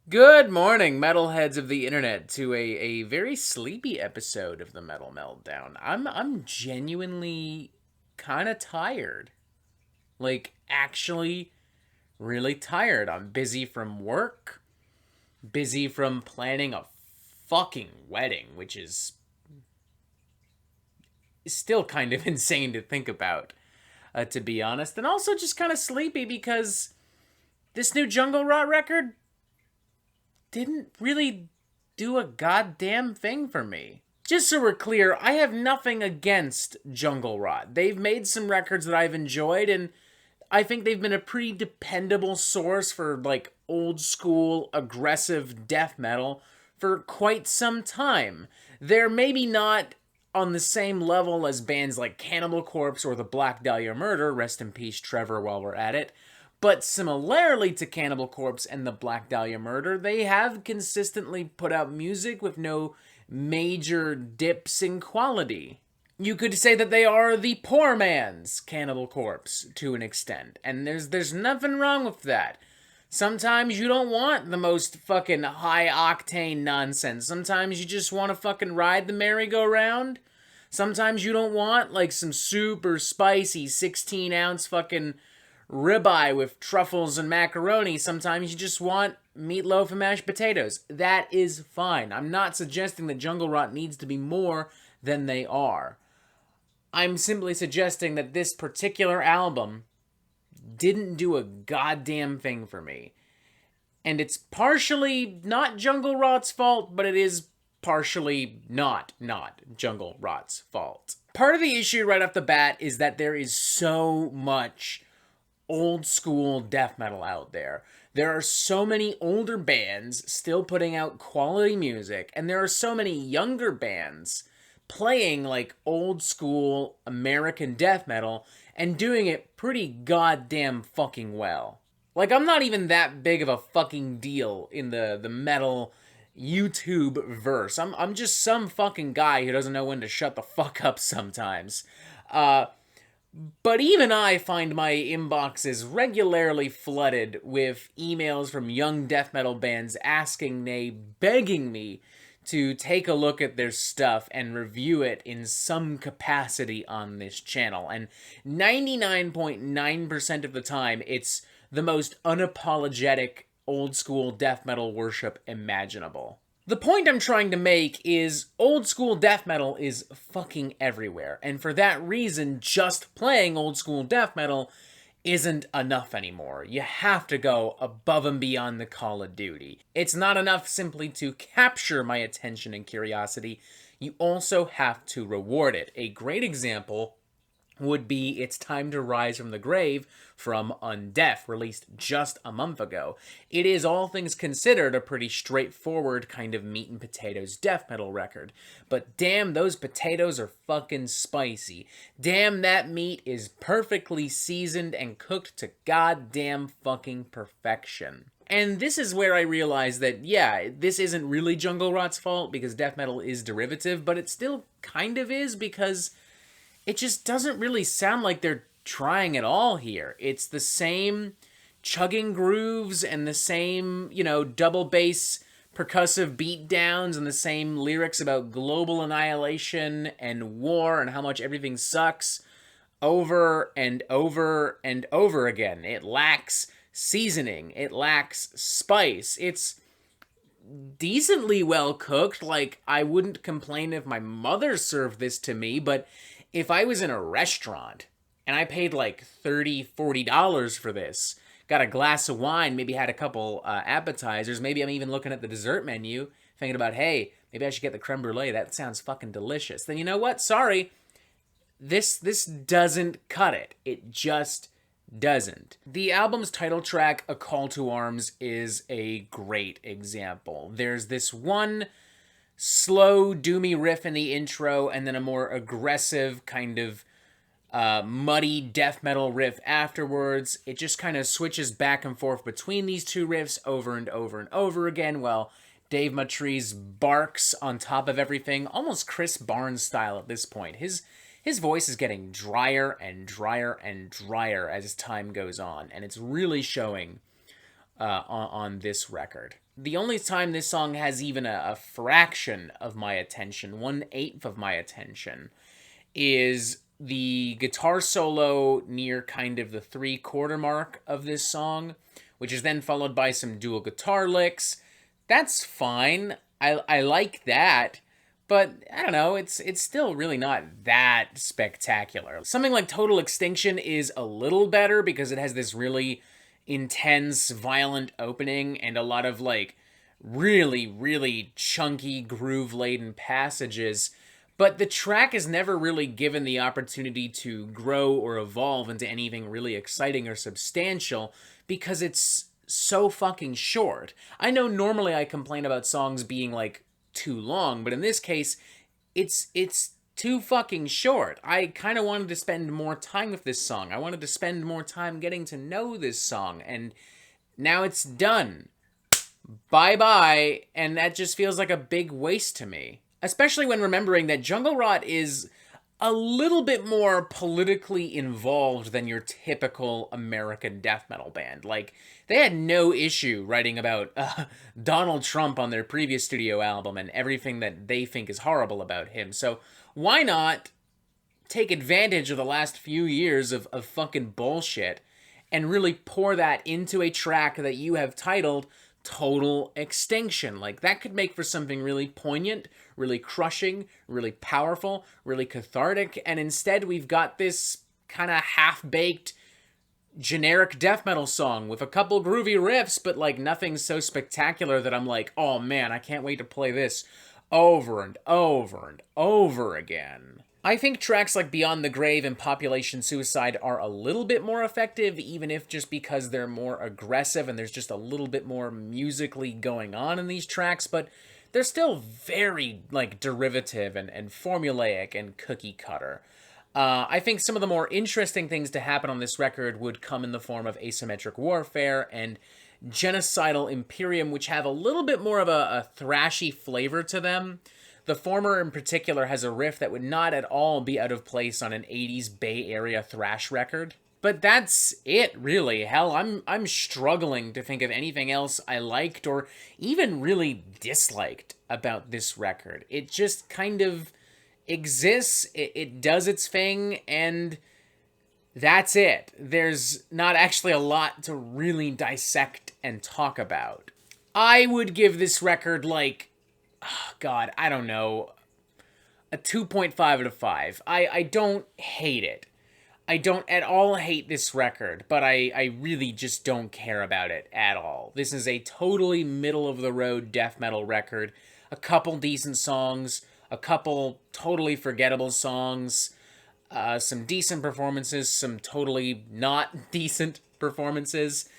Good morning, metalheads of the internet, to a very sleepy episode of the Metal Meltdown. I'm genuinely kind of tired. Like actually really tired. I'm busy from work, busy from planning a fucking wedding, which is still kind of insane to think about, to be honest. And also just kind of sleepy because this new Jungle Rot record didn't really do a goddamn thing for me. Just so we're clear, I have nothing against Jungle Rot. They've made some records that I've enjoyed, and I think they've been a pretty dependable source for, like, old school, aggressive death metal for quite some time. They're maybe not on the same level as bands like Cannibal Corpse or the Black Dahlia Murder, rest in peace, Trevor, while we're at it. But similarly to Cannibal Corpse and the Black Dahlia Murder, they have consistently put out music with no major dips in quality. You could say that they are the poor man's Cannibal Corpse to an extent, and there's nothing wrong with that. Sometimes you don't want the most fucking high octane nonsense. Sometimes you just want to fucking ride the merry-go-round. Sometimes you don't want like some super spicy 16-ounce fucking ribeye with truffles and macaroni. Sometimes you just want meatloaf and mashed potatoes. That is fine. I'm not suggesting that Jungle Rot needs to be more than they are. I'm simply suggesting that this particular album didn't do a goddamn thing for me. And it's partially not Jungle Rot's fault, but it is partially not Jungle Rot's fault. Part of the issue right off the bat is that there is so much old school death metal out there. There are so many older bands still putting out quality music, and there are so many younger bands playing like old school American death metal and doing it pretty goddamn fucking well. Like, I'm not even that big of a fucking deal in the metal YouTube verse. I'm just some fucking guy who doesn't know when to shut the fuck up sometimes. But even I find my inboxes regularly flooded with emails from young death metal bands asking, nay, begging me to take a look at their stuff and review it in some capacity on this channel. And 99.9% of the time, it's the most unapologetic old school death metal worship imaginable. The point I'm trying to make is old school death metal is fucking everywhere, and for that reason, just playing old school death metal isn't enough anymore. You have to go above and beyond the call of duty. It's not enough simply to capture my attention and curiosity, you also have to reward it. A great example would be It's Time to Rise from the Grave from Undeath, released just a month ago. It is, all things considered, a pretty straightforward kind of meat and potatoes death metal record. But damn, those potatoes are fucking spicy. Damn, that meat is perfectly seasoned and cooked to goddamn fucking perfection. And this is where I realized that, yeah, this isn't really Jungle Rot's fault because death metal is derivative, but it still kind of is because it just doesn't really sound like they're trying at all here. It's the same chugging grooves and the same, double bass percussive beat downs and the same lyrics about global annihilation and war and how much everything sucks over and over and over again. It lacks seasoning. It lacks spice. It's decently well cooked. Like, I wouldn't complain if my mother served this to me, but if I was in a restaurant and I paid like $30, $40 for this, got a glass of wine, maybe had a couple appetizers, maybe I'm even looking at the dessert menu, thinking about, hey, maybe I should get the creme brulee, that sounds fucking delicious, then you know what? Sorry, this doesn't cut it. It just doesn't. The album's title track, A Call to Arms, is a great example. There's this one slow, doomy riff in the intro, and then a more aggressive, kind of muddy death metal riff afterwards. It just kind of switches back and forth between these two riffs over and over and over again, while Dave Matries barks on top of everything, almost Chris Barnes style at this point. His voice is getting drier and drier and drier as time goes on, and it's really showing on this record. the only time this song has even a fraction of my attention, 1/8 of my attention, is the guitar solo near kind of the 3/4 mark of this song, which is then followed by some dual guitar licks. That's fine. I like that, but I don't know, it's still really not that spectacular. Something like Total Extinction is a little better because it has this really intense, violent opening and a lot of like really, really chunky, groove-laden passages. But the track is never really given the opportunity to grow or evolve into anything really exciting or substantial because it's so fucking short. I know normally I complain about songs being like too long, but in this case, it's too fucking short. I kind of wanted to spend more time with this song. I wanted to spend more time getting to know this song, and now it's done. Bye-bye, and that just feels like a big waste to me. Especially when remembering that Jungle Rot is a little bit more politically involved than your typical American death metal band. Like, they had no issue writing about Donald Trump on their previous studio album and everything that they think is horrible about him. So why not take advantage of the last few years of fucking bullshit and really pour that into a track that you have titled Total Extinction? Like, that could make for something really poignant, really crushing, really powerful, really cathartic, and instead we've got this kind of half-baked generic death metal song with a couple groovy riffs, but like nothing so spectacular that I'm like, oh man, I can't wait to play this over and over and over again. I think tracks like Beyond the Grave and Population Suicide are a little bit more effective, even if just because they're more aggressive and there's just a little bit more musically going on in these tracks, but they're still very, like, derivative and formulaic and cookie cutter. I think some of the more interesting things to happen on this record would come in the form of Asymmetric Warfare and Genocidal Imperium, which have a little bit more of a thrashy flavor to them. The former in particular has a riff that would not at all be out of place on an 80s Bay Area thrash record. But that's it, really. Hell, I'm struggling to think of anything else I liked or even really disliked about this record. It just kind of exists, it does its thing, and that's it. There's not actually a lot to really dissect and talk about. I would give this record, like, oh God, I don't know, a 2.5 out of 5. I don't hate it. I don't at all hate this record, but I really just don't care about it at all. This is a totally middle-of-the-road death metal record. A couple decent songs, a couple totally forgettable songs, some decent performances, some totally not decent performances.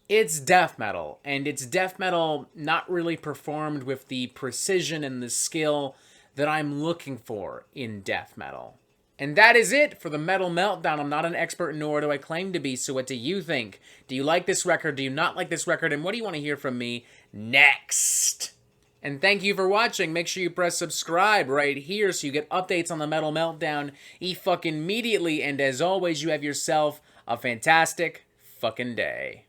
It's death metal, and it's death metal not really performed with the precision and the skill that I'm looking for in death metal. And that is it for the Metal Meltdown. I'm not an expert, nor do I claim to be, so what do you think? Do you like this record? Do you not like this record? And what do you want to hear from me next? And thank you for watching. Make sure you press subscribe right here so you get updates on the Metal Meltdown fucking immediately. And as always, you have yourself a fantastic fucking day.